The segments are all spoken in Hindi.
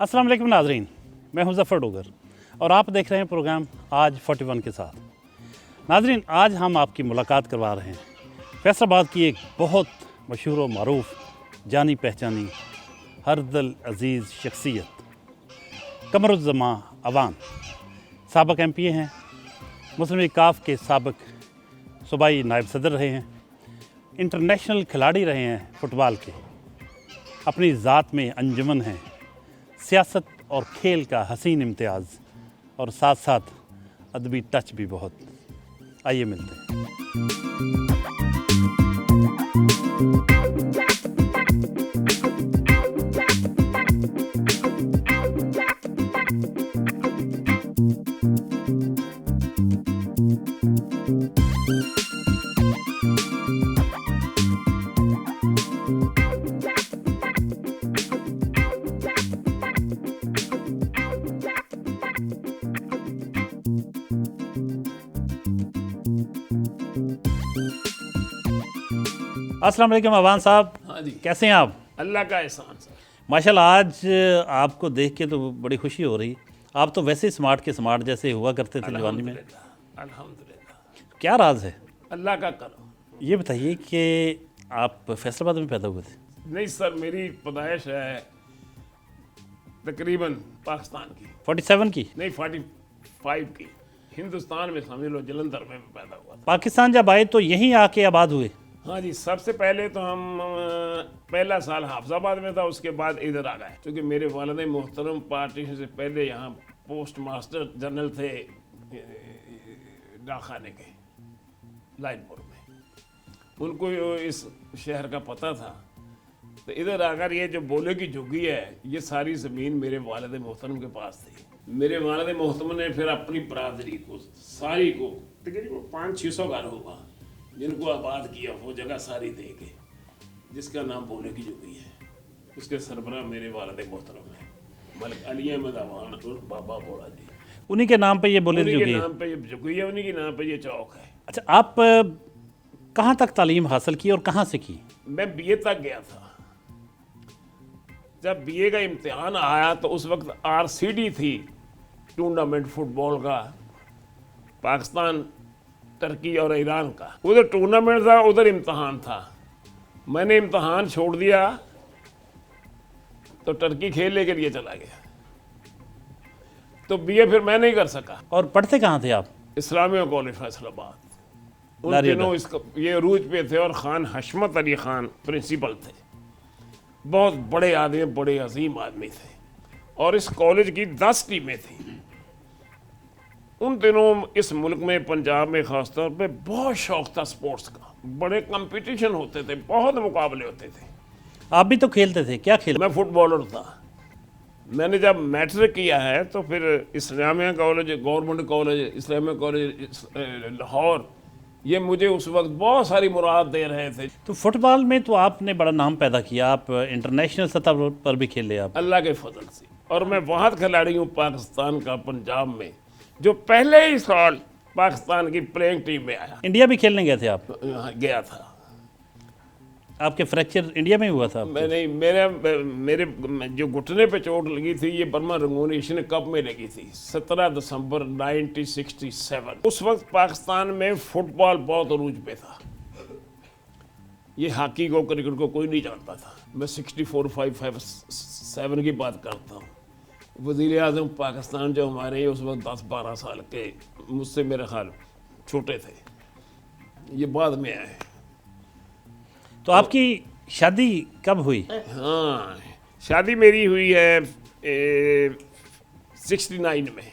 अस्सलाम वालेकुम नाज़रीन, मैं हूं ज़फ़र डोगर और आप देख रहे हैं प्रोग्राम आज 41 के साथ। नाज़रीन, आज हम आपकी मुलाकात करवा रहे हैं फैसलाबाद की एक बहुत मशहूर व मारूफ जानी पहचानी हरदल अज़ीज़ शख्सियत कमरुज़्ज़मा अवान साबिक़ MP हैं, मुस्लिम लीग काफ के साबिक़ सूबाई नायब सदर रहे हैं, इंटरनेशनल खिलाड़ी रहे हैं फ़ुटबॉल के, अपनी ज़ात में अंजुमन हैं, सियासत और खेल का हसीन इम्तियाज़ और साथ साथ अदबी टच भी बहुत। आइए मिलते हैं। अस्सलाम वालेकुम अवान साहब। हाँ जी, कैसे हैं आप? अल्लाह का एहसान सर। माशाल्लाह, आज आपको देख के तो बड़ी खुशी हो रही। आप तो वैसे ही स्मार्ट के स्मार्ट जैसे हुआ करते थे जवानी में। अल्हम्दुलिल्लाह, क्या राज है? अल्लाह का करो। ये बताइए कि आप फैसलाबाद में पैदा हुए थे? नहीं सर, मेरी पैदाइश है तकरीबन पाकिस्तान की, 47 की? नहीं 45 की, हिंदुस्तान में समझ लो, जलंधर में पैदा हुआ था। पाकिस्तान जब आए तो यहीं आके आबाद हुए? हाँ जी, सबसे पहले तो हम पहला साल हाफजाबाद में था, उसके बाद इधर आ गए क्योंकि मेरे वालिद मोहतरम पार्टीशन से पहले यहाँ पोस्ट मास्टर जनरल थे डाकखाने के लाइनपुर में। उनको इस शहर का पता था, तो इधर आकर ये जो बोले की झुग्गी है, ये सारी ज़मीन मेरे वालिद मोहतरम के पास थी। मेरे वालिद मोहतरम ने फिर अपनी बरादरी को सारी को तकरीबन 500-600 घर होगा जिनको आबाद किया, वो जगह सारी दे के, जिसका नाम बोले की झुग्गी है। उसके सरबराह मेरे वालिद मोहतरम है मलिक अली अहमद अवान और बाबा बोला जी। उन्हीं के नाम पे ये बोले उन्हीं जो के कि नाम पे ये झुग्गी है, उन्हीं के नाम पे ये चौक है। अच्छा, आप कहाँ तक तालीम हासिल की और कहाँ से की? मैं BA तक गया था। जब BA का इम्तिहान आया तो उस वक्त RCD थी, टूर्नामेंट फुटबॉल का, पाकिस्तान, टर्की और ईरान का। उधर टूर्नामेंट था, उधर इम्तिहान था। मैंने इम्तिहान छोड़ दिया तो टर्की खेलने के लिए चला गया, तो BA फिर मैं नहीं कर सका। और पढ़ते कहाँ थे आप? इस्लामिया कॉलेज फैसलाबाद। उन लारिया दिनों इसका ये रूज पे थे और खान हशमत अली खान प्रिंसिपल थे। बहुत बड़े आदमी, बड़े अजीम आदमी थे और इस कॉलेज की 10 टीमें थी। उन दिनों इस मुल्क में, पंजाब में ख़ास तौर पे बहुत शौक था स्पोर्ट्स का। बड़े कंपटीशन होते थे, बहुत मुकाबले होते थे। आप भी तो खेलते थे? क्या खेल? मैं फुटबॉलर था। मैंने जब मैट्रिक किया है तो फिर Islamia college, government college, Islamia college Lahore, ये मुझे उस वक्त बहुत सारी मुराद दे रहे थे। तो फुटबॉल में तो आपने बड़ा नाम पैदा किया, आप इंटरनेशनल सतह पर भी खेले आप। अल्लाह के फजल से। और मैं वहाँ खिलाड़ी हूँ पाकिस्तान का, पंजाब में, जो पहले ही साल पाकिस्तान की प्लेइंग टीम में आया। इंडिया भी खेलने गए थे आप? गया था। आपके फ्रैक्चर इंडिया में ही हुआ था? मैंने मेरे जो घुटने पे चोट लगी थी, ये बर्मा रंगून एशियन कप में लगी थी 17 दिसंबर 1967। उस वक्त पाकिस्तान में फुटबॉल बहुत अरूज पे था। ये हॉकी को, क्रिकेट को कोई नहीं जानता था। मैं 64-5-7 की बात करता हूँ। वज़ीर आज़म पाकिस्तान जो हमारे उस वक्त 10-12 साल के, मुझसे मेरे ख्याल छोटे थे, ये बाद में आए। तो आपकी शादी कब हुई? हाँ, शादी मेरी हुई है 69 में।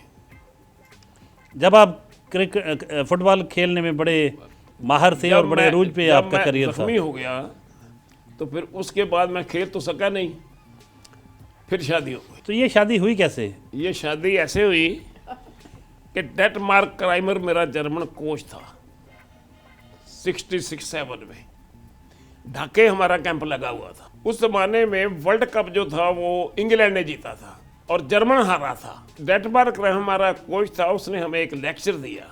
जब आप क्रिकेट फुटबॉल खेलने में बड़े माहिर थे और बड़े अरूज पे आपका करियर था। जख्मी हो गया तो फिर उसके बाद मैं खेल तो सका नहीं, फिर शादी हो गई। तो ये शादी हुई कैसे? ये शादी ऐसे हुई कि डेटमार्क क्राइमर मेरा जर्मन कोच था 66-7 में। ढाके हमारा कैंप लगा हुआ था। उस जमाने में वर्ल्ड कप जो था वो इंग्लैंड ने जीता था और जर्मन हारा था। डेटमार्क हमारा कोच था, उसने हमें एक लेक्चर दिया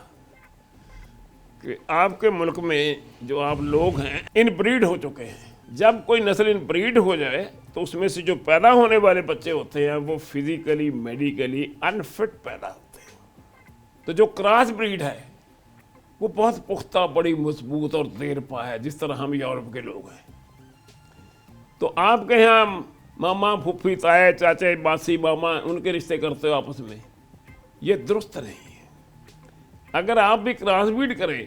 कि आपके मुल्क में जो आप लोग हैं इनब्रीड हो चुके हैं। जब कोई नस्ल इनब्रीड हो जाए तो उसमें से जो पैदा होने वाले बच्चे होते हैं वो फिजिकली मेडिकली अनफिट पैदा होते हैं। तो जो क्रॉस ब्रीड है वो बहुत पुख्ता, बड़ी मजबूत और देर पा है, जिस तरह हम यूरोप के लोग हैं। तो आपके यहाँ मामा, फूफी, ताए, चाचे, मासी, मामा, उनके रिश्ते करते हो आपस में, ये दुरुस्त नहीं है। अगर आप भी क्रॉस ब्रीड करें,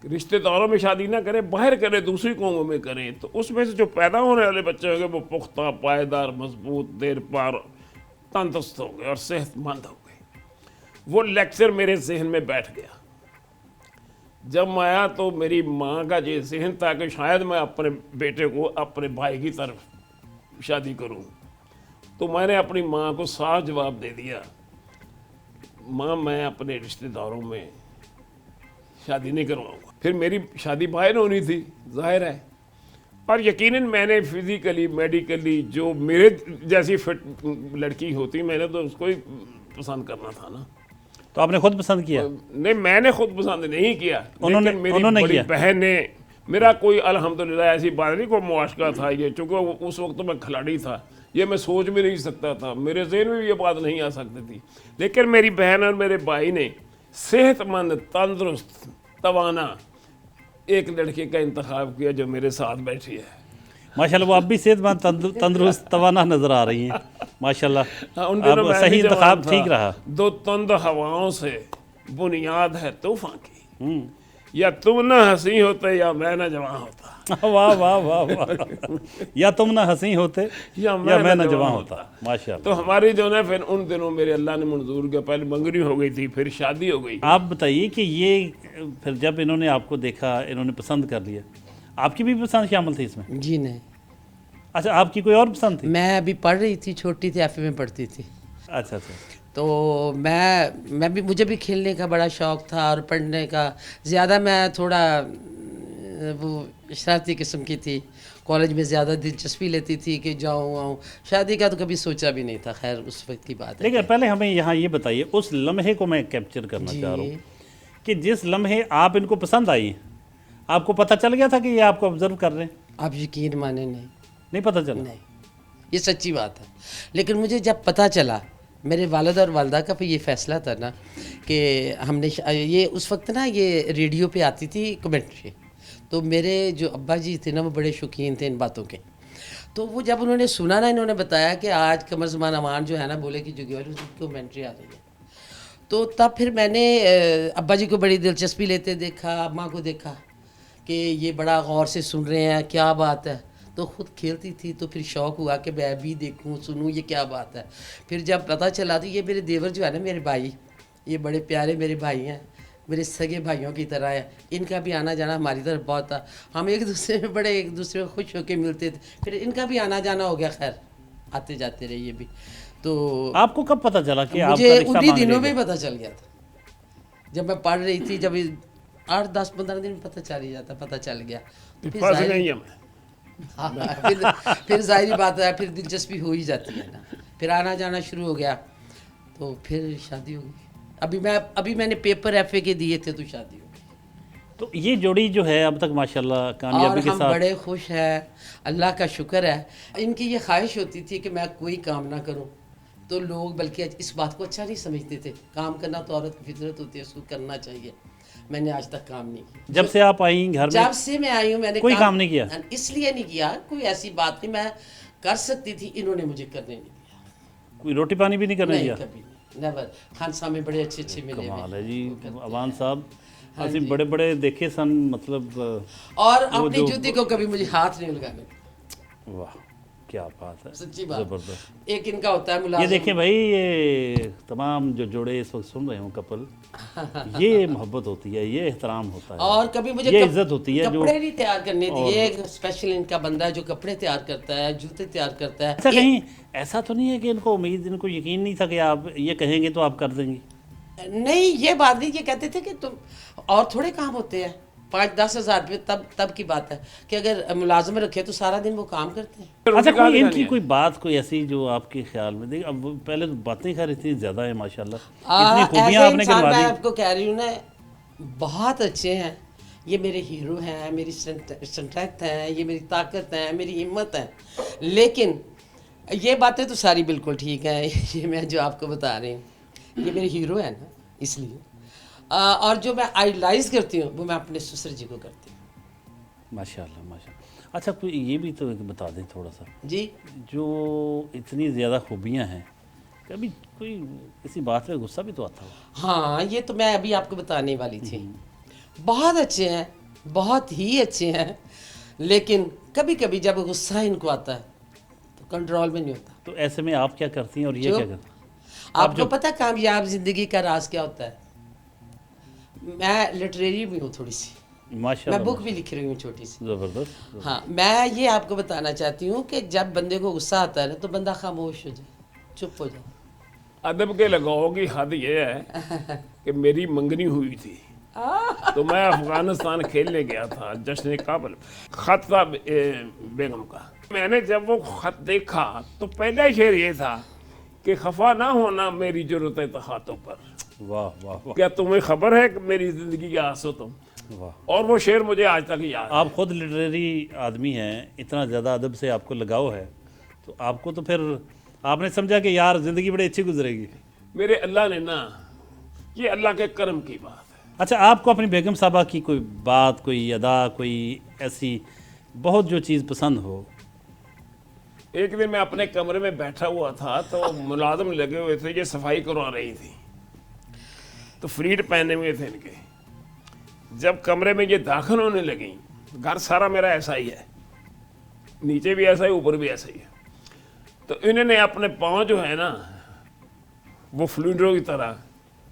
रिश्तेदारों में शादी ना करें, बाहर करें, दूसरी कौमों में करें, तो उसमें से जो पैदा होने वाले बच्चे होंगे वो पुख्ता, पायदार, मजबूत, देर पार, तंदुरुस्त होंगे और सेहतमंद होंगे। वो लेक्चर मेरे जहन में बैठ गया। जब मैं आया तो मेरी माँ का ये जहन था कि शायद मैं अपने बेटे को अपने भाई की तरफ शादी करूं। तो मैंने अपनी माँ को साफ जवाब दे दिया, माँ मैं अपने रिश्तेदारों में शादी नहीं करवाऊंगा। फिर मेरी शादी बाहर होनी थी, जाहिर है, और यकीनन मैंने फिजिकली मेडिकली जो मेरे जैसी फिट लड़की होती, मैंने तो उसको ही पसंद करना था ना। तो आपने खुद पसंद किया? नहीं, मैंने खुद पसंद नहीं किया, उन्होंने लेकिन मेरी बड़ी बहन ने, मेरा कोई अल्हम्दुलिल्लाह ऐसी बात नहीं, कोई मुआशका था ये, चूँकि उस वक्त तो मैं खिलाड़ी था, ये मैं सोच भी नहीं सकता था, मेरे जहन में भी ये बात नहीं आ सकती थी। लेकिन मेरी बहन और मेरे भाई ने सेहतमंद, तंदुरुस्त, तवाना एक लड़के का इंतखाब किया जो मेरे साथ बैठी है। माशाल्लाह, वो अब भी सेहतमंद, तंदुरुस्त, तवाना नजर आ रही हैं माशाल्लाह। उन दिनों अब मैं सही भी जवान इंतखाब था। ठीक रहा। दो तंद हवाओं से बुनियाद है तूफान की, या तुम ना हंसी होते या मैं ना जवां होता। वाह वाह वाह वाह, या तुम ना हंसी होते या मैं ना जवां होता। माशाल्लाह। तो हमारी जो है फिर उन दिनों मेरे अल्लाह ने मंजूर किया, पहले मंगनी हो गई थी, फिर शादी हो गई। आप बताइए कि ये फिर जब इन्होंने आपको देखा, इन्होंने पसंद कर लिया, आपकी भी पसंद शामिल थी इसमें? जी नहीं, अच्छा, आपकी कोई और पसंद थी? मैं अभी पढ़ रही थी, छोटी थी, एफए में पढ़ती थी। अच्छा अच्छा। तो मैं भी, मुझे भी खेलने का बड़ा शौक़ था और पढ़ने का ज़्यादा। मैं थोड़ा वो शरारती किस्म की थी, कॉलेज में ज़्यादा दिलचस्पी लेती थी कि जाऊँ आऊँ। शादी का तो कभी सोचा भी नहीं था, खैर उस वक्त की बात है। लेकिन पहले हमें यहाँ ये बताइए, उस लम्हे को मैं कैप्चर करना चाह रहा हूँ कि जिस लम्हे आप इनको पसंद आई, आपको पता चल गया था कि ये आपको ऑब्जर्व कर रहे हैं? आप यकीन माने नहीं पता चला? नहीं, ये सच्ची बात है। लेकिन मुझे जब पता चला, मेरे वालिद और वालदा का फिर ये फ़ैसला था ना कि हमने ये उस वक्त ना ये रेडियो पे आती थी कमेंट्री, तो मेरे जो अब्बा जी थे ना वो बड़े शौकीन थे इन बातों के। तो वो जब उन्होंने सुना ना, इन्होंने बताया कि आज कमर ज़मान अमान जो है ना बोले कि जुगी वाली उसकी कमेंट्री आ रही है, तो तब फिर मैंने अब्बा जी को बड़ी दिलचस्पी लेते देखा, अम्मा को देखा कि ये बड़ा गौर से सुन रहे हैं, क्या बात है। तो ख़ुद खेलती थी तो फिर शौक़ हुआ कि मैं भी देखूं, सुनूं ये क्या बात है। फिर जब पता चला तो ये मेरे देवर जो है ना, मेरे भाई, ये बड़े प्यारे मेरे भाई हैं, मेरे सगे भाइयों की तरह है। इनका भी आना जाना हमारी तरफ बहुत था, हम एक दूसरे में बड़े एक दूसरे में खुश होकर मिलते थे। फिर इनका भी आना जाना हो गया, खैर आते जाते रहे ये भी। तो आपको कब पता चला कि मुझे आपका रिश्ता उन्हीं मांगने दिनों में गया? पता चल गया था, जब मैं पढ़ रही थी, जब 8, 10, 15 दिन में पता चल ही जाता, पता चल गया। फिर फंस जाहिर- गई हम। हाँ, फिर जाहिर बात है, फिर दिलचस्पी हो ही जाती है ना, फिर आना जाना शुरू हो गया, तो फिर शादी हो गई। अभी मैंने पेपर एफए के दिए थे तो शादी हो गई। तो ये जोड़ी जो है अब तक माशाल्लाह और कामयाबी के हम साथ, बड़े खुश हैं, अल्लाह का शुक्र है। इनकी ये ख्वाहिश होती थी कि मैं कोई काम ना करूं, तो लोग बल्कि इस बात को अच्छा नहीं समझते थे। काम करना तो औरत की फितरत होती है, उसको करना चाहिए। मैंने आज तक काम नहीं किया। जब से आप आई घर में जब से मैं आई हूँ मैंने कोई काम नहीं किया? इसलिए नहीं किया, कोई ऐसी बात नहीं, मैं कर सकती थी, इन्होंने मुझे करने नहीं दिया। कोई रोटी पानी भी नहीं करने नहीं, दिया? कभी नहीं, नेवर। खानसा में बड़े अच्छे अच्छे मिले कमाल हुए। है जी अवान साहब, हाँ ਅਸੀਂ जी। बड़े बड़े देखे सन, मतलब और वो अपनी जो- जूती को कभी मुझे हाथ नहीं लगाने दिया। वाह क्या बात है, सच्ची बात। जबरदस्त। एक इनका होता है ये मुलाजिम। देखें भाई, ये तमाम जो जोड़े इस वक्त सुन रहे हो कपल, ये मोहब्बत होती है, ये एहतराम होता है, और कभी मुझे ये इज्जत होती है जो। कपड़े नहीं तैयार करने दिए। एक स्पेशल इनका बंदा है जो कपड़े तैयार करता है, जूते तैयार करता है। ऐसा कहीं ऐसा तो नहीं है कि इनको उम्मीद, इनको यकीन नहीं था कि आप ये कहेंगे तो आप कर देंगी? नहीं, ये बात नहीं, ये कहते थे कि तुम और थोड़े काम होते हैं, 5-10 हज़ार रुपये तब की बात है कि अगर मुलाजम रखे तो सारा दिन वो काम करते हैं। अच्छा, कहाँ कोई से इनकी खानी है? कोई बात कोई ऐसी जो आपके ख्याल में, देख अब पहले तो बातें खैर इतनी ज़्यादा है माशाल्लाह, ऐसे इतनी खूबियाँ आपने इंसान गिनवा मैं दी। आपको कह रही हूँ ना, बहुत अच्छे हैं, ये मेरे हीरो हैं, मेरी स्ट्रेंथ है, ये मेरी ताकत है, मेरी हिम्मत है। लेकिन ये बातें तो सारी बिल्कुल ठीक है, ये मैं जो आपको बता रही हूँ, ये मेरे हीरो है ना, इसलिए। और जो मैं आइडलाइज करती हूँ वो मैं अपने ससुर जी को करती हूँ। माशाल्लाह माशाल्लाह। अच्छा, कोई ये भी तो बता दें थोड़ा सा, जी, जो इतनी ज़्यादा खूबियाँ हैं, कभी कोई किसी बात पे गुस्सा भी तो आता हो? हाँ, ये तो मैं अभी आपको बताने वाली थी। बहुत अच्छे हैं, बहुत ही अच्छे हैं, लेकिन कभी कभी जब गुस्सा इनको आता है तो कंट्रोल में नहीं होता। तो ऐसे में आप क्या करती हैं और ये जो- क्या करते हैं? आपको पता है कामयाब जिंदगी का राज क्या होता है? मैं लिटरेरी भी हूँ थोड़ी सी, मैं माशाल्लाह बुक भी लिख रही हूँ छोटी सी। ज़बरदस्त। हाँ, मैं ये आपको बताना चाहती हूँ कि जब बंदे को गुस्सा आता है ना तो बंदा खामोश हो जाए, चुप हो जाए। अदब के लगाव की हद ये है कि मेरी मंगनी हुई थी, तो मैं अफगानिस्तान खेलने गया था, जश्न काबुल। खत था बेगम का। मैंने जब वो खत देखा तो पहला शेर ये था कि खफा ना होना मेरी जरूरत है हाथों पर, वाह वाह वाह क्या तुम्हें खबर है कि मेरी जिंदगी की आस हो तुम। वाह। और वो शेर मुझे आज तक याद है। आप खुद लिटरेरी आदमी हैं, इतना ज़्यादा अदब से आपको लगाव है, तो आपको तो फिर आपने समझा कि यार ज़िंदगी बड़ी अच्छी गुजरेगी। मेरे अल्लाह ने ना, ये अल्लाह के करम की बात है। अच्छा, आपको अपनी बेगम साहबा की कोई बात, कोई अदा, कोई ऐसी बहुत जो चीज़ पसंद हो? एक दिन मैं अपने कमरे में बैठा हुआ था तो मुलाजिम लगे हुए थे, ये सफाई करवा रही थी, तो फ्रीड पहने हुए थे इनके। जब कमरे में ये दाखिल होने लगी, घर सारा मेरा ऐसा ही है, नीचे भी ऐसा ही, ऊपर भी ऐसा ही है, तो इन्होंने अपने पाँव जो है ना वो फ्लूइडों की तरह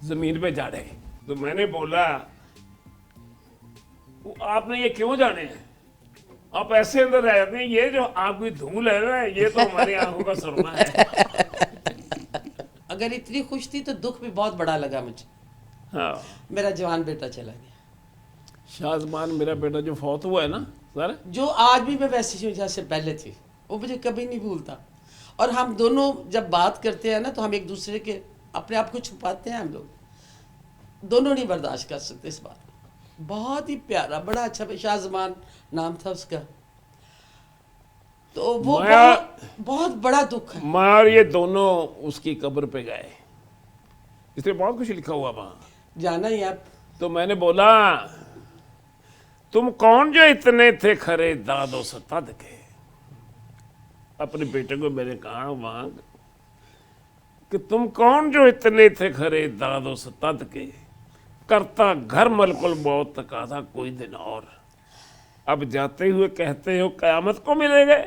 जमीन पे झाड़े। तो मैंने बोला, आपने ये क्यों जाने हैं? आप ऐसे अंदर रह जाते हैं, ये जो आपकी धूल है ना, ये तो हमारी आंखों का सुरमा है। अगर इतनी खुश थी तो दुख भी बहुत बड़ा लगा मुझे। हाँ, मेरा जवान बेटा चला गया, शाहजमान मेरा बेटा जो फौत हुआ है ना सर, जो आज भी मैं वैसी हूँ जैसे पहले थी, वो मुझे कभी नहीं भूलता। और हम दोनों जब बात करते हैं ना तो हम एक दूसरे के अपने आप को छुपाते हैं, हम लोग दोनों नहीं बर्दाश्त कर सकते इस बात। बहुत ही प्यारा, बड़ा अच्छा, शाहजमान नाम था उसका। तो वो बहुत, बहुत बड़ा दुख है। मार ये दोनों उसकी कब्र पे गए, इसलिए बहुत कुछ लिखा हुआ वहां, जाना ही आप। तो मैंने बोला, तुम कौन जो इतने थे खरे दादो सतद के। अपने बेटे को मैंने कहा वहां कि तुम कौन जो इतने थे खरे दादो सतद के, करता घर मलकुल मौत तकादा कोई दिन और। अब जाते हुए कहते हो कयामत को मिलेंगे,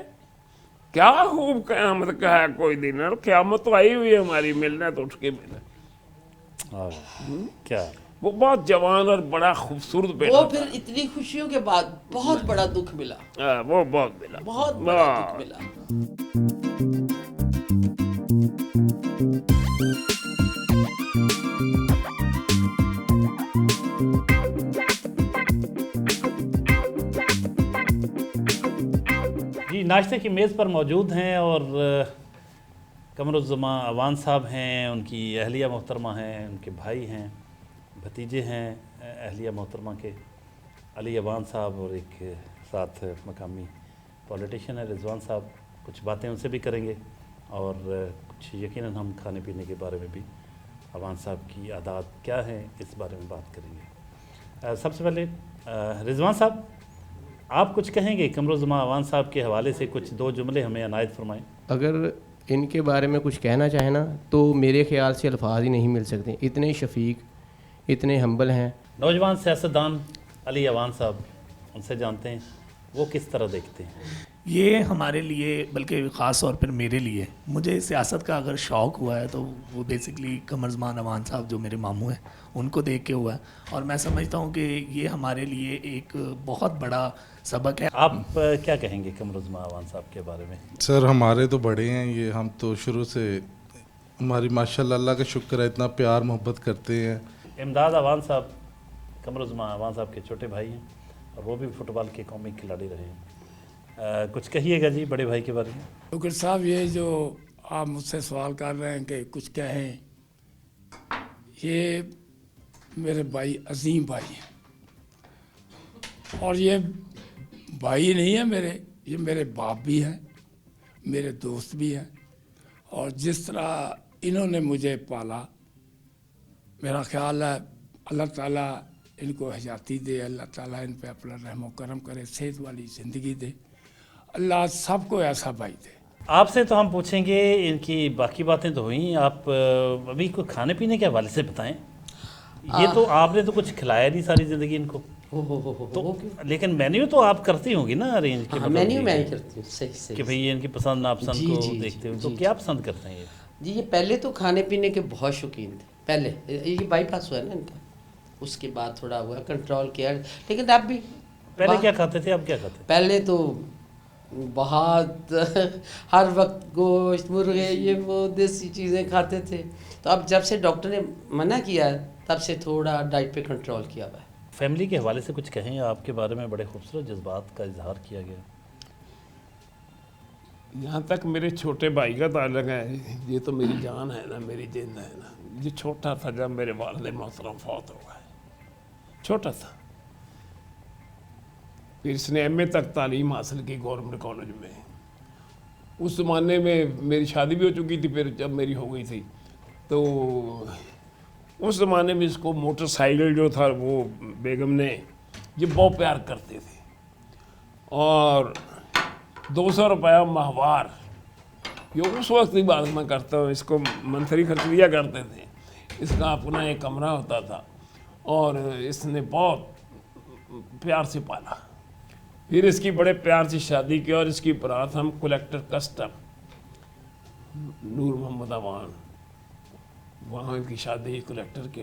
क्या खूब कयामत का है कोई दिन, और कयामत तो आई हुई है हमारी, मिलना तो उठ के मिले। क्या वो बहुत जवान और बड़ा खूबसूरत बेटा वो फिर इतनी खुशियों के बाद बहुत बड़ा दुख मिला, था। वो बहुत मिला, बहुत बड़ा दुख मिला। जी, नाश्ते की मेज़ पर मौजूद हैं और कमरुज़्ज़मा अवान साहब हैं, उनकी अहलिया मोहतरमा हैं, उनके भाई हैं, भतीजे हैं अहलिया मोहतरमा के, अली अवान साहब, और एक साथ मकामी पॉलिटिशियन है रिजवान साहब। कुछ बातें उनसे भी करेंगे और कुछ यकीनन हम खाने पीने के बारे में भी अवान साहब की आदत क्या हैं इस बारे में बात करेंगे। सबसे पहले रिजवान साहब, आप कुछ कहेंगे कमरुज़्ज़मा अवान साहब के हवाले से, कुछ दो जुमले हमें अनायत फरमाएं। अगर इनके बारे में कुछ कहना चाहे ना तो मेरे ख्याल से अल्फाज ही नहीं मिल सकते। इतने शफीक, इतने हम्बल हैं। नौजवान सियासतदान अली अवान साहब, उनसे जानते हैं वो किस तरह देखते हैं। ये हमारे लिए, बल्कि ख़ास तौर पर मेरे लिए, मुझे सियासत का अगर शौक़ हुआ है तो वो बेसिकली कमरुज़्ज़मान अवान साहब जो मेरे मामू हैं उनको देख के हुआ है। और मैं समझता हूँ कि ये हमारे लिए एक बहुत बड़ा सबक है। आप क्या कहेंगे कमरुज़्ज़मा अवान साहब के बारे में? सर हमारे तो बड़े हैं ये, हम तो शुरू से, हमारी माशाल्लाह अल्लाह का शुक्र है, इतना प्यार मोहब्बत करते हैं। इमदाद अवान साहब कमरुज़्ज़मा अवान साहब के छोटे भाई हैं और वो भी फुटबॉल के कौमी खिलाड़ी रहे हैं। कुछ कहिएगा जी बड़े भाई के बारे में। शुक्र साहब, ये जो आप मुझसे सवाल कर रहे हैं कि कुछ कहें, ये मेरे भाई अजीम भाई हैं, और ये भाई नहीं है मेरे, ये मेरे बाप भी हैं, मेरे दोस्त भी हैं। और जिस तरह इन्होंने मुझे पाला, मेरा ख्याल है अल्लाह ताला इनको हयाती दे, अल्लाह ताला इन पे अपना रहम करम करे, सेहत वाली ज़िंदगी दे, अल्लाह सबको ऐसा भाई दे। आपसे तो हम पूछेंगे, इनकी बाकी बातें तो हुई, आप अभी कोई खाने पीने के हवाले से बताएं। ये तो आपने तो कुछ खिलाया नहीं सारी ज़िंदगी इनको, तो लेकिन मेन्यू तो आप करती होंगी ना अरेंज के, हाँ, मेन्यू मैं ही करती हूँ, सही सही कि भाई ये इनकी पसंद नापसंद जी, को जी, देखते हो, जी, तो जी, क्या पसंद करते हैं ये? जी। ये पहले तो खाने पीने के बहुत शौकीन थे, पहले ये बाईपास हुआ है ना इनका, उसके बाद थोड़ा हुआ कंट्रोल किया, लेकिन अब भी पहले क्या खाते थे, अब क्या खाते पहले तो बहुत हर वक्त गोश्त, मुर्गे, ये वो देसी चीज़ें खाते थे। तो अब जब से डॉक्टर ने मना किया है, तब से थोड़ा डाइट पे कंट्रोल किया हुआ है। फैमिली के हवाले से कुछ कहें, आपके बारे में बड़े खूबसूरत जज्बात का इजहार किया गया। यहाँ तक मेरे छोटे भाई का ताल्लुक है, ये तो मेरी जान है ना, मेरी जिंद है ना। ये छोटा था जब मेरे वालिद मोहतरम फौत हो गए, छोटा था। फिर इसने एमए तक तालीम हासिल की गवर्नमेंट कॉलेज में। उस ज़माने में मेरी शादी भी हो चुकी थी, फिर जब मेरी हो गई थी तो उस ज़माने में इसको मोटरसाइकिल जो था वो बेगम ने, ये बहुत प्यार करते थे। और 200 रुपया माहवार, ये उस वक्त की बात मैं करता हूँ, इसको मंथली खर्च दिया करते थे। इसका अपना एक कमरा होता था और इसने बहुत प्यार से पाला। फिर इसकी बड़े प्यार से शादी की और इसकी बारात हम कलेक्टर कस्टम नूर मोहम्मद अवान, वहाँ इनकी शादी कलेक्टर के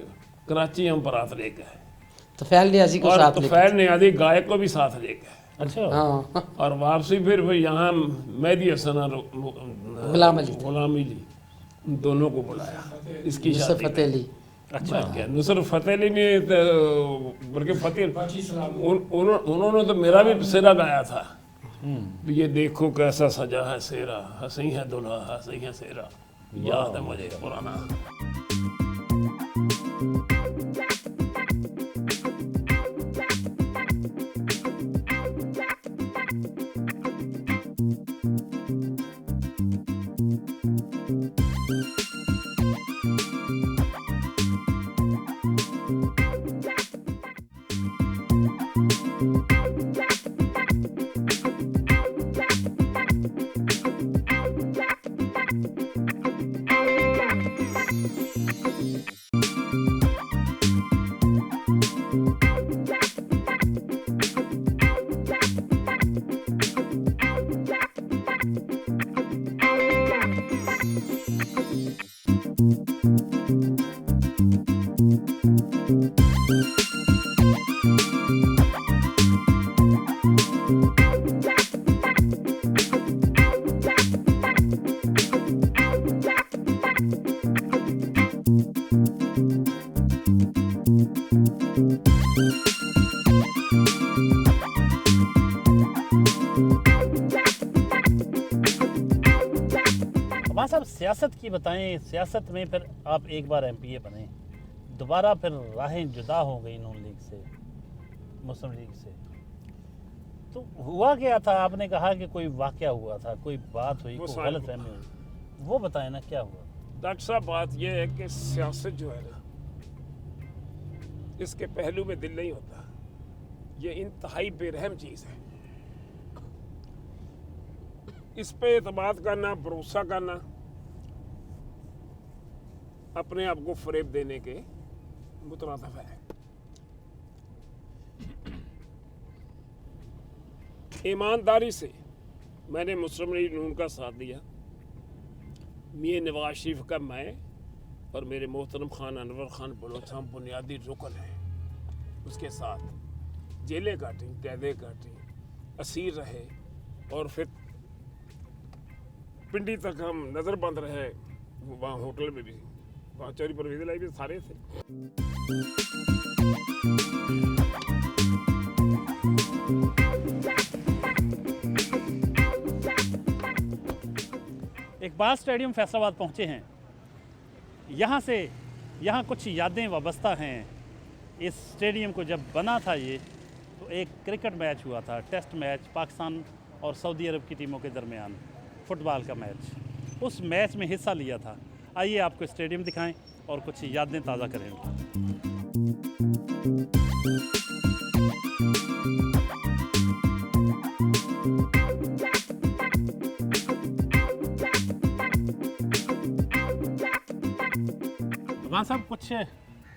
कराची हम बारात ले गए। तो फैल नियाजी को और साथ तो लेके, फैल नियाजी गाय को भी साथ ले गए। अच्छा, हाँ, और वापसी फिर यहाँ मेहदी हसन और गुलाम अली, गुलाम अली, उन दोनों को बुलाया इसकी यूसुफ शादी फतेह में। अली। अच्छा, क्या नुसरत फतेह अली ने बल्कि उन्होंने तो मेरा भी सिरा गाया था। ये देखो कैसा सजा है सेरा, हंसी है दुल्हा हंसी है सेरा, याद है मुझे पुराना। हमारे साहब सियासत की बताएं, सियासत में फिर आप एक बार एमपीए बने, दोबारा फिर राहें जुदा हो गई नून लीग से, मुस्लिम लीग से, तो हुआ क्या था? आपने कहा कि कोई वाकया हुआ था, कोई बात हुई, कोई गलत फहमी हुई, वो बताएं ना क्या हुआ। डॉक्टर साहब बात यह है कि सियासत जो है ना, इसके पहलू में दिल नहीं होता। ये इंतहाई बेरहम चीज़ है। इस पे एतमाद करना, भरोसा करना, अपने आप को फरेब देने के मुतरादिफ है। ईमानदारी से मैंने मुस्लिम लीग नून का साथ दिया। मियां नवाज शरीफ का मैं और मेरे मोहतरम खान अनवर खान बलोच हम बुनियादी रुकन हैं। उसके साथ जेलें काटी, कैदे काटी, असीर रहे और फिर पिंडी तक हम नज़रबंद रहे। वहाँ होटल में भी, वहाँ चोरी परवेज़ लाई भी सारे थे। इकबाल स्टेडियम फैसलाबाद पहुँचे हैं। यहाँ कुछ यादें वाबस्ता हैं। इस स्टेडियम को जब बना था ये, तो एक क्रिकेट मैच हुआ था, टेस्ट मैच पाकिस्तान और सऊदी अरब की टीमों के दरमियान, फुटबॉल का मैच। उस मैच में हिस्सा लिया था। आइए आपको स्टेडियम दिखाएं और कुछ यादें ताज़ा करें। अफगान साहब कुछ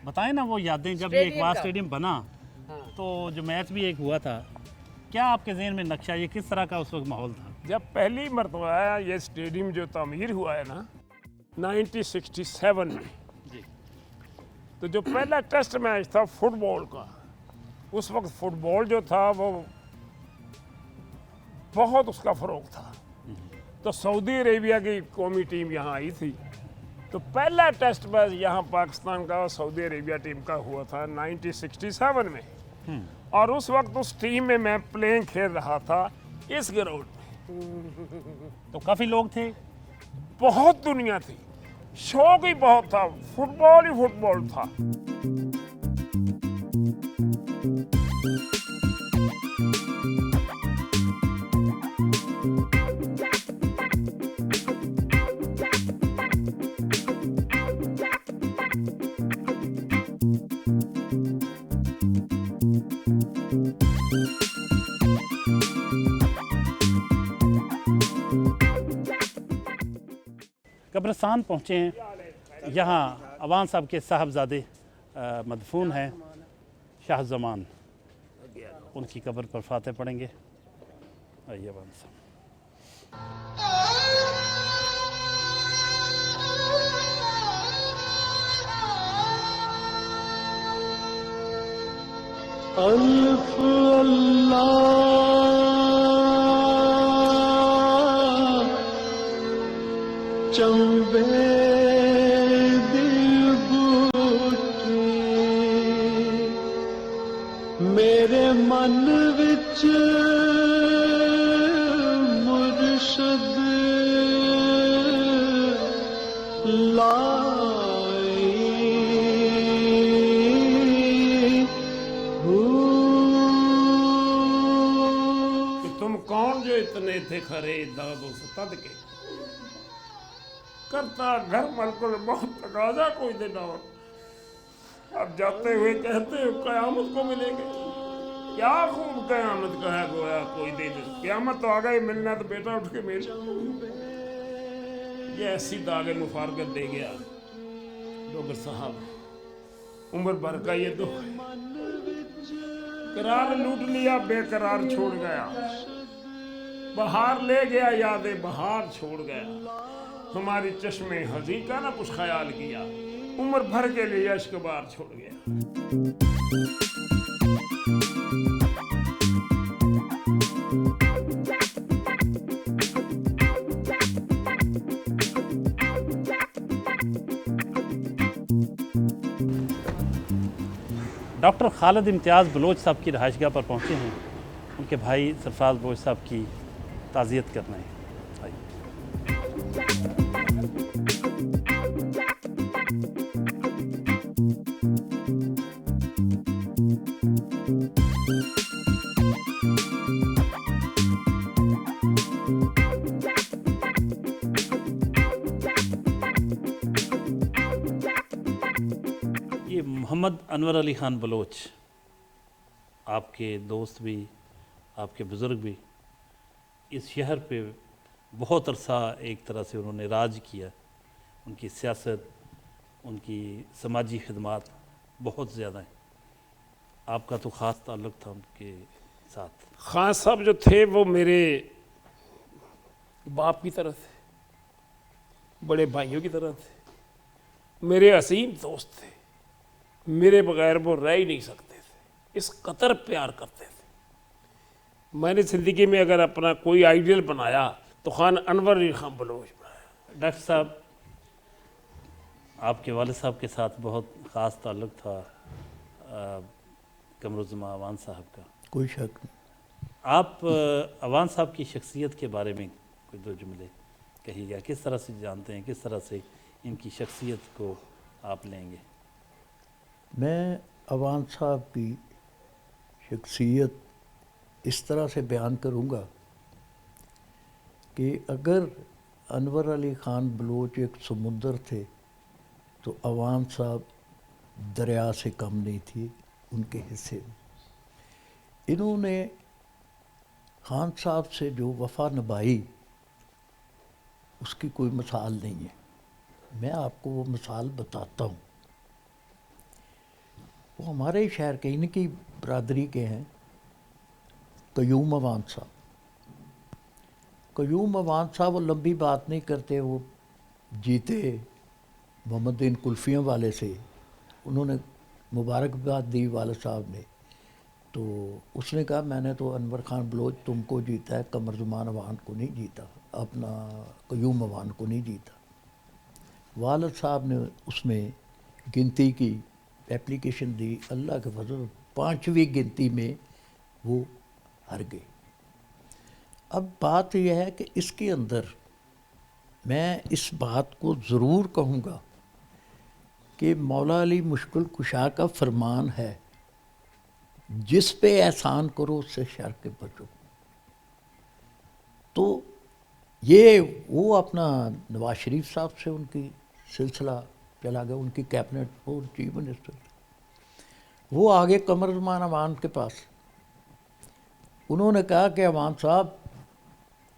बताएं ना वो यादें, जब ये एक वार स्टेडियम बना तो जो मैच भी एक हुआ था, क्या आपके जहन में नक्शा, ये किस तरह का उस वक्त माहौल था? जब पहली मरतबा ये स्टेडियम जो तामीर हुआ है ना 1967 में, जी। तो जो पहला टेस्ट मैच था फुटबॉल का, उस वक्त फुटबॉल जो था वो बहुत उसका फ़रोग था। तो सऊदी अरेबिया की कौमी टीम यहाँ आई थी, तो पहला टेस्ट मैच यहाँ पाकिस्तान का और सऊदी अरेबिया टीम का हुआ था 1967 में। और उस वक्त उस टीम में मैं प्लेइंग खेल रहा था इस ग्राउंड में। तो काफ़ी लोग थे। बहुत दुनिया थी, शौक ही बहुत था, फुटबॉल ही फुटबॉल था। कब्रिस्तान पहुँचे हैं। यहाँ अवान साहब के साहबजादे मदफून हैं, शाह ज़मान। उनकी कब्र पर फातह पढ़ेंगे। आइए अवान साहब। अल्फ अल्लाह चंबे दिल बूटी मेरे मन विच मुर्शद कि तुम कौन जो इतने थे खरे दादो सतद के, करता घर मलकुल बहुत तकाजा कोई दिन और। अब जाते हुए कहते हो कयामत को मिलेंगे, क्या खूब कयामत का है गोया कोई दिन। कयामत तो आ गई, मिलना तो बेटा उठ के मेरे। ये ऐसी दागे मुफारकत दे गया डॉक्टर साहब, उम्र भर का ये दुख है। करार लूट लिया, बेकरार छोड़ गया। बहार ले गया, यादें बहार छोड़ गया। हमारी चश्मे हजी का ना कुछ ख्याल किया, उम्र भर के लिए अश्क बार छोड़ गया। डॉक्टर खालिद इम्तियाज़ बलोच साहब की रहायशगाह पर पहुँचे हैं। उनके भाई सरफराज बलोच साहब की ताज़ियत करने। ये मोहम्मद अनवर अली ख़ान बलोच, आपके दोस्त भी, आपके बुज़ुर्ग भी, इस शहर पे बहुत अरसा एक तरह से उन्होंने राज किया। उनकी सियासत, उनकी समाजी खिदमात बहुत ज़्यादा हैं। आपका तो ख़ास ताल्लुक़ था उनके साथ। खान साहब जो थे वो मेरे बाप की तरह थे, बड़े भाइयों की तरह थे, मेरे असीम दोस्त थे। मेरे बगैर वो रह ही नहीं सकते थे, इस कदर प्यार करते थे। मैंने ज़िंदगी में अगर अपना कोई आइडियल बनाया तो खान अनवर अली ख़ान बलोच बनाया। डॉक्टर साहब, आपके वालिद साहब के साथ बहुत ख़ास ताल्लुक़ था कमरुज़्ज़मा अवान साहब का। कोई शक नहीं। आप अवान साहब की शख्सियत के बारे में कोई दो जुमले कहिएगा, किस तरह से जानते हैं, किस तरह से इनकी शख्सियत को आप लेंगे? मैं अवान साहब की शख्सियत इस तरह से बयान करूँगा कि अगर अनवर अली ख़ान बलोच एक समुंदर थे तो अवान साहब दरिया से कम नहीं थी उनके हिस्से में। इन्होंने खान साहब से जो वफ़ा निभाई उसकी कोई मिसाल नहीं है। मैं आपको वो मिसाल बताता हूँ। वो हमारे ही शहर के, इनकी बरादरी के हैं, कयूम अवान साहब। कयूम अवान साहब वो लंबी बात नहीं करते, वो जीते मोहम्मद इन कुल्फ़ियों वाले से, उन्होंने मुबारकबाद दी वाले साहब ने। तो उसने कहा मैंने तो अनवर ख़ान बलोच तुमको जीता है, कमरज़मान अवान को नहीं जीता, अपना कयूम अवान को नहीं जीता। वालिद साहब ने उसमें गिनती की, एप्लीकेशन दी, अल्लाह के फजल 5वीं गिनती में वो हार गए। अब बात यह है कि इसके अंदर मैं इस बात को ज़रूर कहूँगा कि मौला अली मुश्किल कुशा का फरमान है, जिस पे एहसान करो उससे शर के बचो। तो ये वो अपना नवाज शरीफ साहब से उनकी सिलसिला चला गया, उनकी कैबिनेट और चीफ मिनिस्टर, वो आगे कमरज़मान अवान के पास। उन्होंने कहा कि अवान साहब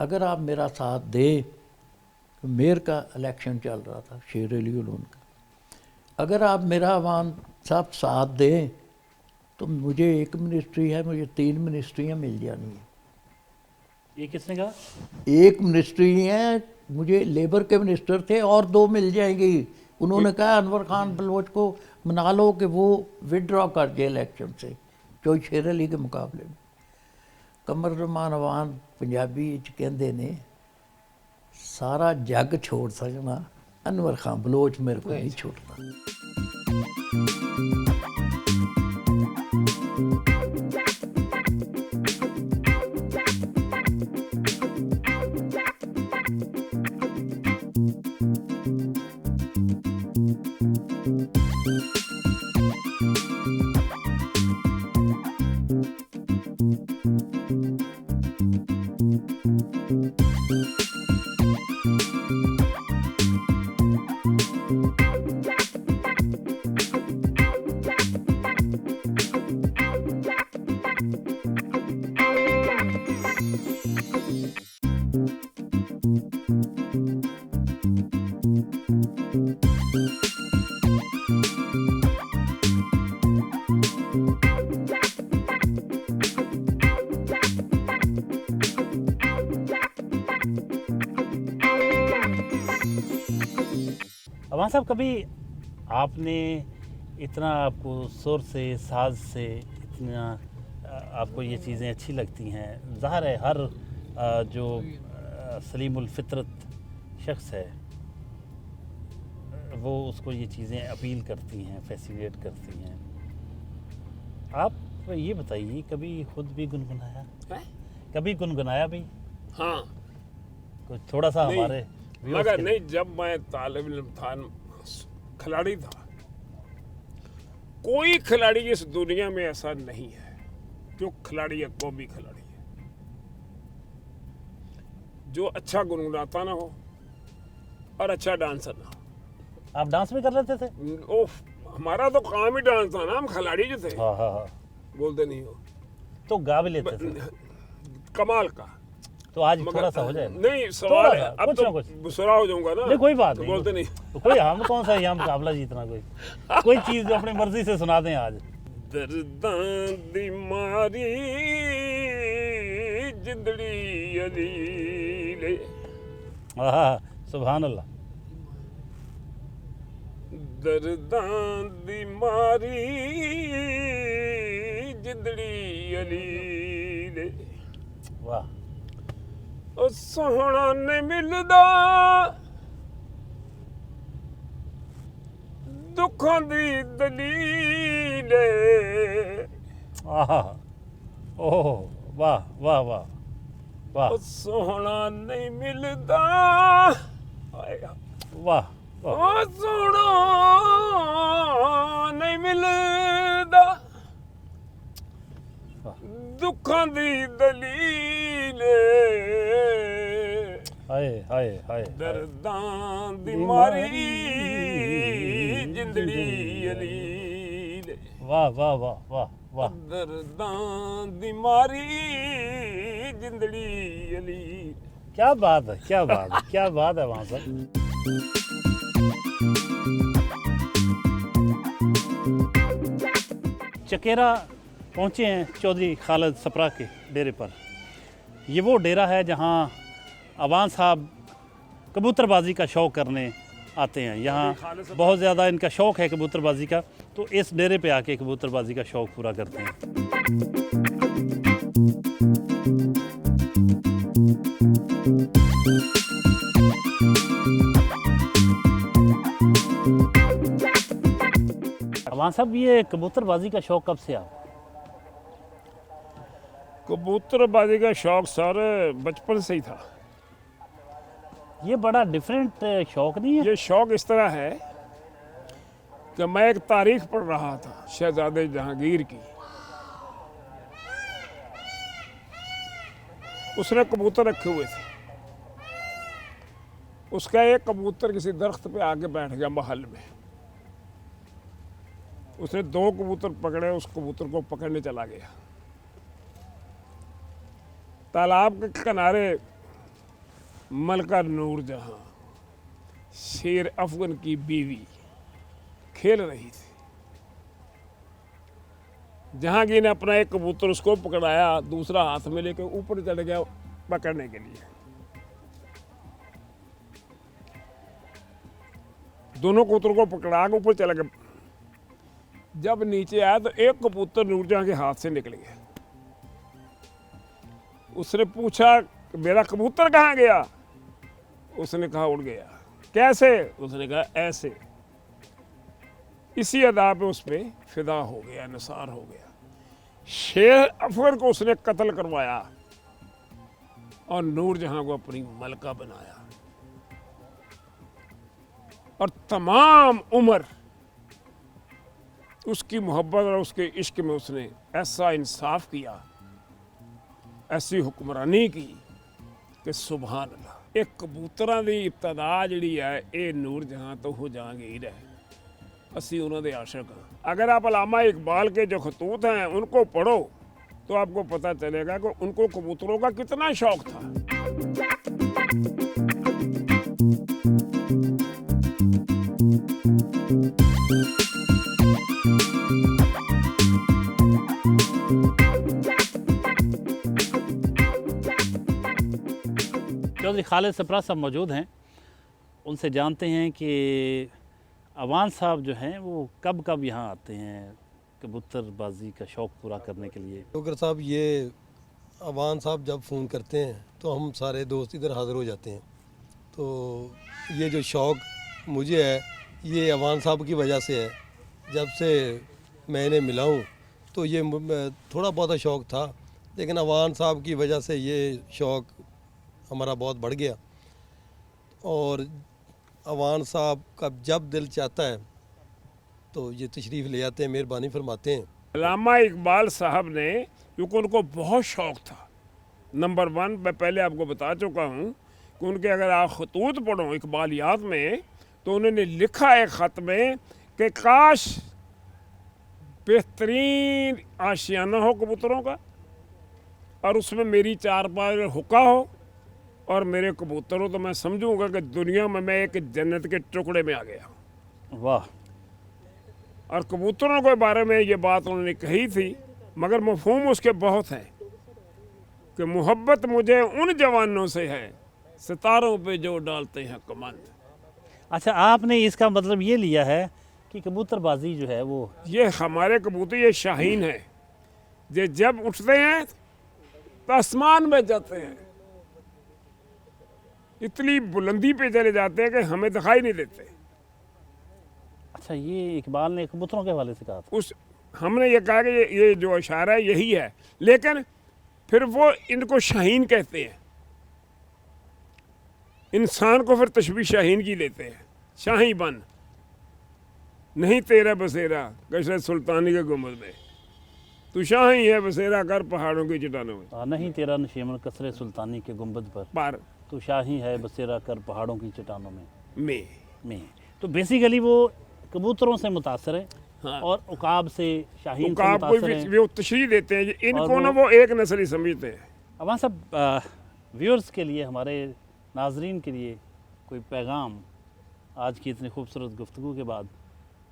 अगर आप मेरा साथ दें, तो मेयर का इलेक्शन चल रहा था, शेर अली उनका, अगर आप मेरा अवान साहब साथ दें तो मुझे एक मिनिस्ट्री है, मुझे 3 मिनिस्ट्रियाँ मिल जानी हैं। ये किसने कहा? एक मिनिस्ट्री है, मुझे लेबर के मिनिस्टर थे और 2 मिल जाएंगी। उन्होंने कहा अनवर ख़ान बलोच को मना लो कि वो विड्रॉ कर दे इलेक्शन से, जो शेर अली के मुकाबले में। कमरज़मान अवान पंजाबी कहते ने सारा जग छोड़ सकना, अनवर ख़ान बलोच मेरे को नहीं छोड़ता। अवान साहब, कभी आपने इतना, आपको सुर से, साज से इतना आपको ये चीज़ें अच्छी लगती हैं? ज़ाहिर है हर जो सलीमुल फितरत शख्स है वो उसको ये चीज़ें अपील करती हैं, फैसिनेट करती हैं। आप ये बताइए, कभी खुद भी गुनगुनाया? कभी गुनगुनाया भी? हाँ, कुछ थोड़ा सा हमारे मगर नहीं, जब मैं तालिब इल्म था, खिलाड़ी था, कोई खिलाड़ी इस दुनिया में ऐसा नहीं है जो खिलाड़ी है, कौमी खिलाड़ी है, जो अच्छा गुनगुनाता ना हो और अच्छा डांसर ना हो। आप डांस भी कर लेते थे? ओह, हमारा तो काम ही डांस था ना, हम खिलाड़ी जो थे। हाँ हाँ हाँ, बोलते नहीं हो तो गा भी लेते थे? कमाल का। तो आज थोड़ा सा हो जाए? नहीं, सवाल है, अब कुछ ना तो कुछ बुसरा हो जाऊंगा ना। नहीं, कोई बात तो नहीं, बोलते नहीं। तो कोई, हम कौन सा यहाँ मुकाबला जीतना, कोई चीज़ जो अपनी मर्जी से सुना दें आज। दर्दां दी मारी जिंदड़ी अली ले, हाँ, सुभान अल्लाह। दर्दां दी मारी जिंदड़ी अली ले, वाह। ओ सोहना ने मिलदा दुखों दी दलील, आहा, ओह, वाह वाह वाह वाह, ओ सोहना नहीं मिलदा, वाह वाह, ओ सोहना नहीं मिलदा, दुखों दी दलील हाय हाय हाय दर्दां दी मारी जिंदड़ी अलील वाह वाह वाह वाह वाह दर्दां दी मारी जिंदड़ी अलील। क्या बात है, क्या बात है, क्या बात है वहाँ पर। चकेरा पहुँचे हैं चौधरी खालिद सप्रा के डेरे पर। ये वो डेरा है जहाँ अवान साहब कबूतरबाजी का शौक़ करने आते हैं। यहाँ बहुत ज़्यादा इनका शौक़ है कबूतरबाजी का, तो इस डेरे पे आके कबूतरबाजी का शौक़ पूरा करते हैं। अवान साहब, ये कबूतरबाजी का शौक़ कब से आप? कबूतरबाजी का शौक सर बचपन से ही था। ये बड़ा डिफरेंट शौक़ नहीं है? ये शौक इस तरह है कि मैं एक तारीख पढ़ रहा था शहजादे जहांगीर की। उसने कबूतर रखे हुए थे। उसका एक कबूतर किसी दरख्त पे आके बैठ गया महल में। उसने 2 कबूतर पकड़े, उस कबूतर को पकड़ने चला गया। तालाब के किनारे मलका नूरजहां शेर अफगन की बीवी खेल रही थी। जहांगीर ने अपना एक कबूतर उसको पकड़ाया, दूसरा हाथ में लेकर ऊपर चढ़ गया पकड़ने के लिए। दोनों कबूतर को पकड़ा के ऊपर चला गया। जब नीचे आया तो एक कबूतर नूरजहां के हाथ से निकल गया। उसने पूछा मेरा कबूतर कहाँ गया? उसने कहा उड़ गया। कैसे? उसने कहा ऐसे। इसी अदा पे उस पर फिदा हो गया, निसार हो गया। शेर अफगर को उसने कत्ल करवाया और नूरजहां को अपनी मलका बनाया। और तमाम उम्र उसकी मोहब्बत और उसके इश्क में उसने ऐसा इंसाफ किया, ऐसी हुक्मरानी की कि सुभान अल्लाह। एक कबूतरां दी इब्तदा जिहड़ी है ये नूरजहां तो हो जहांगीर है। असी उन्हों दे आशिक हाँ। अगर आप अल्लामा इकबाल के जो खतूत हैं उनको पढ़ो तो आपको पता चलेगा कि उनको कबूतरों का कितना शौक था। चौधरी खालिद सप्रा साहब मौजूद हैं, उनसे जानते हैं कि अवान साहब जो हैं वो कब कब यहाँ आते हैं कबूतरबाजी का शौक़ पूरा करने के लिए। डॉक्टर साहब, ये अवान साहब जब फ़ोन करते हैं तो हम सारे दोस्त इधर हाज़िर हो जाते हैं। तो ये जो शौक़ मुझे है ये अवान साहब की वजह से है। जब से मैं इन्हें मिला हूँ तो ये थोड़ा बहुत शौक़ था, लेकिन अवान साहब की वजह से ये शौक़ हमारा बहुत बढ़ गया। और अवान साहब का जब दिल चाहता है तो ये तशरीफ़ ले आते हैं, मेहरबानी फरमाते हैं। अल्लामा इकबाल साहब ने, क्योंकि उनको बहुत शौक़ था, नंबर 1 मैं पहले आपको बता चुका हूँ कि उनके अगर आप खतूत पढ़ो इकबालियात में तो उन्होंने लिखा है ख़त में कि काश बेहतरीन आशियाना हो कबूतरों का और उसमें मेरी 4 पार हुक्का हो और मेरे कबूतर हो, तो मैं समझूंगा कि दुनिया में मैं एक जन्नत के टुकड़े में आ गया। वाह। और कबूतरों के बारे में ये बात उन्होंने कही थी, मगर मफहूम उसके बहुत हैं कि मोहब्बत मुझे उन जवानों से है सितारों पे जो डालते हैं कमंद। अच्छा, आपने इसका मतलब ये लिया है कि कबूतरबाजी जो है वो, ये हमारे कबूतर ये शाहीन है, ये जब उठते हैं तो आसमान में जाते हैं, इतनी बुलंदी पे चले जाते हैं कि हमें दिखाई नहीं देते। अच्छा, ये इकबाल ने कबूतरों के हवाले से कहा था। उस हमने ये कहा कि ये जो इशारा है यही है, लेकिन फिर वो इनको शाहीन कहते हैं। इंसान को फिर तशबीह शाहीन की लेते हैं, शाही बन नहीं तेरा बसेरा कैसे सुल्तानी के गुंबद में। तू शाही है बसेरा कर पहाड़ों की चट्टानों में। नहीं तेरा नशीमन कसरे सुल्तानी के गुंबद पर, पर तू शाही है बसेरा कर पहाड़ों की चट्टानों में में। तो बेसिकली वो कबूतरों से मुतासर है हाँ। और उकाब से, शाहीन से उकाब को मुतासर है। भी वो तशरीह देते हैं, इनको और ना वो एक नस्ल ही समझते हैं। अवान साहब, व्यूअर्स के लिए, हमारे नाजरीन के लिए कोई पैगाम आज की इतनी खूबसूरत गुफ्तगू के बाद,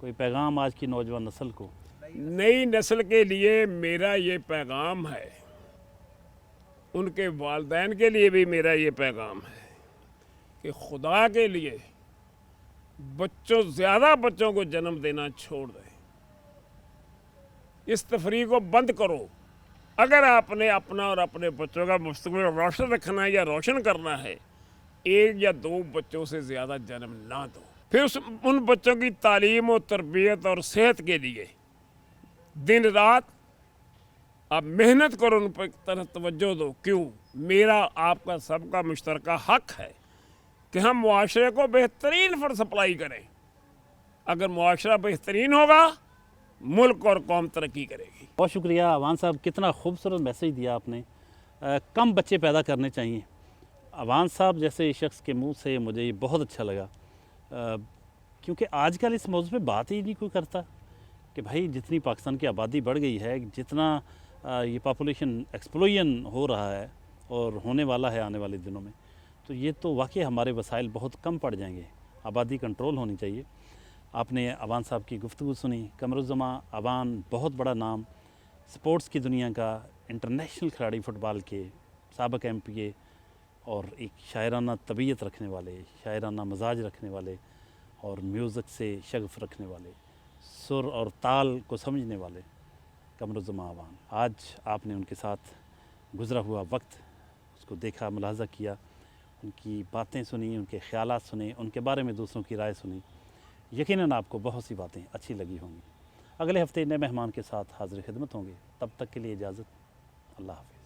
कोई पैगाम आज की नौजवान नस्ल को? नई नस्ल के लिए मेरा ये पैगाम है, उनके वालिदैन के लिए भी मेरा ये पैगाम है कि खुदा के लिए ज़्यादा बच्चों को जन्म देना छोड़ दें। इस तफरीह को बंद करो। अगर आपने अपना और अपने बच्चों का मुस्तकबिल रोशन रखना है या रोशन करना है, 1 या 2 बच्चों से ज़्यादा जन्म ना दो। फिर उन बच्चों की तालीम और तरबियत और सेहत के लिए दिन रात आप मेहनत करो, उन पर तरफ तवज्जो दो। क्यों? मेरा आपका सबका मुश्तरका हक है कि हम मुआशरे को बेहतरीन फर सप्लाई करें। अगर मुआशरा बेहतरीन होगा, मुल्क और कौम तरक्की करेगी। बहुत शुक्रिया अवान साहब, कितना खूबसूरत मैसेज दिया आपने। कम बच्चे पैदा करने चाहिए। अवान साहब जैसे शख्स के मुंह से मुझे ये बहुत अच्छा लगा, क्योंकि आजकल इस मौजू पे बात ही नहीं कोई करता कि भाई जितनी पाकिस्तान की आबादी बढ़ गई है, जितना ये पॉपुलेशन एक्सप्लोजन हो रहा है और होने वाला है आने वाले दिनों में, तो ये तो वाकई हमारे वसाइल बहुत कम पड़ जाएंगे। आबादी कंट्रोल होनी चाहिए। आपने अवान साहब की गुफ्तगू सुनी। कमरुज़्ज़मा अवान बहुत बड़ा नाम, स्पोर्ट्स की दुनिया का इंटरनेशनल खिलाड़ी, फुटबॉल के साबिक MPA और एक शायराना तबीयत रखने वाले, शायराना मजाज रखने वाले और म्यूज़िक से शगफ़ रखने वाले, सुर और ताल को समझने वाले कमरुज़्ज़मा अवान। आज आपने उनके साथ गुज़रा हुआ वक्त उसको देखा, मुलाहज़ा किया, उनकी बातें सुनी, उनके ख़यालात सुने, उनके बारे में दूसरों की राय सुनी। यकीनन आपको बहुत सी बातें अच्छी लगी होंगी। अगले हफ्ते नए मेहमान के साथ हाज़िर खिदमत होंगे। तब तक के लिए इजाज़त। अल्लाह हाफ़िज़।